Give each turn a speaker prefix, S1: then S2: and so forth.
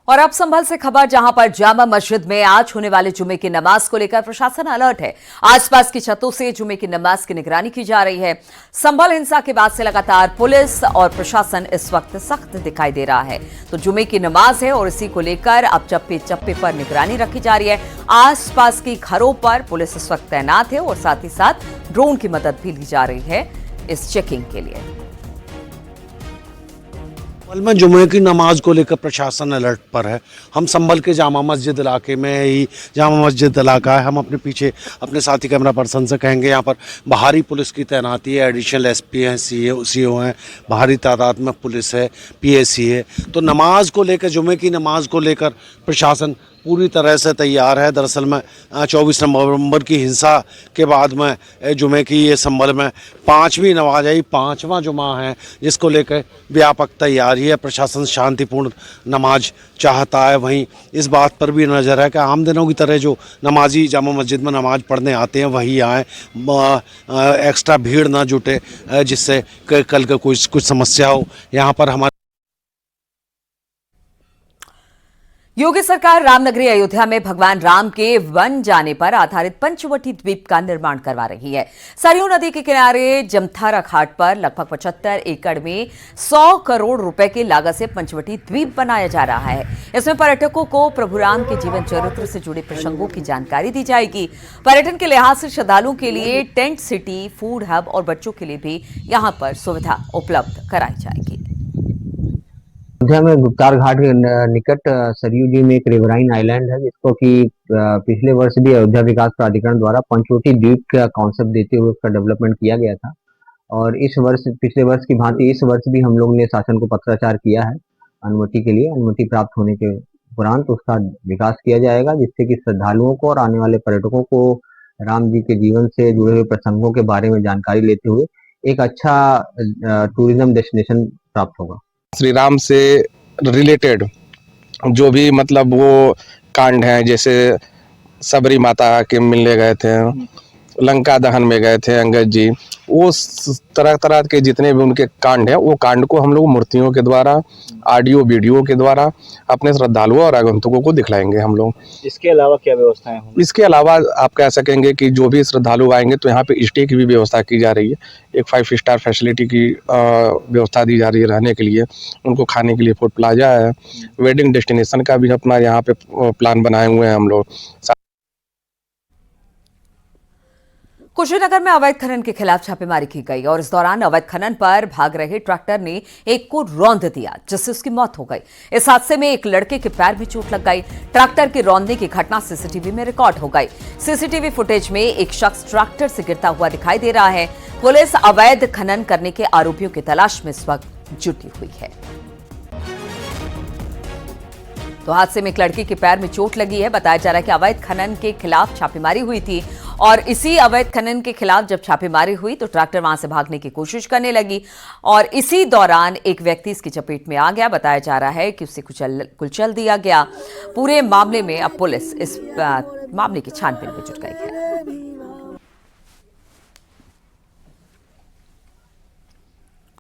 S1: और अब संभल से खबर, जहां पर जामा मस्जिद में आज होने वाले जुमे की नमाज को लेकर प्रशासन अलर्ट है। आसपास की छतों से जुमे की नमाज की निगरानी की जा रही है। संभल हिंसा के बाद से लगातार पुलिस और प्रशासन इस वक्त सख्त दिखाई दे रहा है। तो जुमे की नमाज है और इसी को लेकर अब चप्पे चप्पे पर निगरानी रखी जा रही है। आसपास के घरों पर पुलिस इस वक्त तैनात है और साथ ही साथ ड्रोन की मदद भी ली जा रही है इस चेकिंग के लिए।
S2: संभल में जुमे की नमाज को लेकर प्रशासन अलर्ट पर है। हम संभल के जामा मस्जिद इलाके में ही, जामा मस्जिद इलाका है, हम अपने पीछे अपने साथी कैमरा पर्सन से कहेंगे यहाँ पर बाहरी पुलिस की तैनाती है। एडिशनल एसपी हैं, सीओ हैं, भारी तादाद में पुलिस है, पीएसी है। तो नमाज को लेकर, जुमे की नमाज को लेकर प्रशासन पूरी तरह से तैयार है। दरअसल में 24 नवंबर की हिंसा के बाद में जुमे की ये संभल में 5वीं नमाज है, 5वां जुमा है, जिसको लेकर व्यापक तैयारी है। प्रशासन शांतिपूर्ण नमाज चाहता है। वहीं इस बात पर भी नज़र है कि आम दिनों की तरह जो नमाजी जामा मस्जिद में नमाज पढ़ने आते हैं वही आएँ, एक्स्ट्रा भीड़ ना जुटे, जिससे कल का कुछ समस्या हो। यहाँ पर हमारे
S1: योगी सरकार रामनगरी अयोध्या में भगवान राम के वन जाने पर आधारित पंचवटी द्वीप का निर्माण करवा रही है। सरयू नदी के किनारे जमथारा घाट पर लगभग 75 एकड़ में 100 करोड़ रुपए की लागत से पंचवटी द्वीप बनाया जा रहा है। इसमें पर्यटकों को प्रभु राम के जीवन चरित्र से जुड़े प्रसंगों की जानकारी दी जाएगी। पर्यटन के लिहाज से श्रद्धालुओं के लिए टेंट सिटी, फूड हब और बच्चों के लिए भी यहां पर सुविधा उपलब्ध कराई जाएगी।
S3: अयोध्या में गुप्तार घाट के निकट सरयू जी में एक रिवराइन आइलैंड है, जिसको कि पिछले वर्ष भी अयोध्या विकास प्राधिकरण द्वारा पंचवटी द्वीप का कॉन्सेप्ट देते हुए उसका डेवलपमेंट किया गया था। और इस वर्ष, पिछले वर्ष की भांति इस वर्ष भी हम लोग ने शासन को पत्राचार किया है अनुमति के लिए। अनुमति प्राप्त होने के उपरांत उसका विकास किया जाएगा, जिससे कि श्रद्धालुओं को और आने वाले पर्यटकों को राम जी के जीवन से जुड़े हुए प्रसंगों के बारे में जानकारी लेते हुए एक अच्छा टूरिज्म डेस्टिनेशन प्राप्त होगा।
S4: श्री राम से रिलेटेड जो भी मतलब वो कांड हैं, जैसे सबरी माता के मिलने गए थे, लंका दहन में गए थे अंगद जी, वो तरह तरह के जितने भी उनके कांड हैं, वो कांड को हम लोग मूर्तियों के द्वारा, ऑडियो वीडियो के द्वारा अपने श्रद्धालुओं और आगंतुकों को दिखलाएंगे हम लोग।
S5: इसके अलावा क्या व्यवस्थाएं होंगी?
S4: इसके अलावा आप कह सकेंगे कि जो भी श्रद्धालु आएंगे तो यहाँ पे स्टे की भी व्यवस्था की जा रही है। एक 5 स्टार फैसिलिटी की व्यवस्था दी जा रही है रहने के लिए। उनको खाने के लिए फूड प्लाजा है। वेडिंग डेस्टिनेशन का भी अपना यहाँ पे प्लान बनाए हुए हैं हम लोग।
S1: कुशीनगर में अवैध खनन के खिलाफ छापेमारी की गई और इस दौरान अवैध खनन पर भाग रहे ट्रैक्टर ने एक को रौंद दिया, जिससे उसकी मौत हो गई। इस हादसे में एक लड़के के पैर भी चोट लग गई। ट्रैक्टर के रौंदने की घटना सीसीटीवी में रिकॉर्ड हो गई। सीसीटीवी फुटेज में एक शख्स ट्रैक्टर से गिरता हुआ दिखाई दे रहा है। पुलिस अवैध खनन करने के आरोपियों की तलाश में इस वक्त जुटी हुई है। तो हादसे में एक लड़के के पैर में चोट लगी है। बताया जा रहा है कि अवैध खनन के खिलाफ छापेमारी हुई थी और इसी अवैध खनन के खिलाफ जब छापेमारी हुई तो ट्रैक्टर वहां से भागने की कोशिश करने लगी और इसी दौरान एक व्यक्ति इसकी चपेट में आ गया। बताया जा रहा है कि उसे कुचल दिया गया। पूरे मामले में अब पुलिस इस मामले की छानबीन में जुट गई है।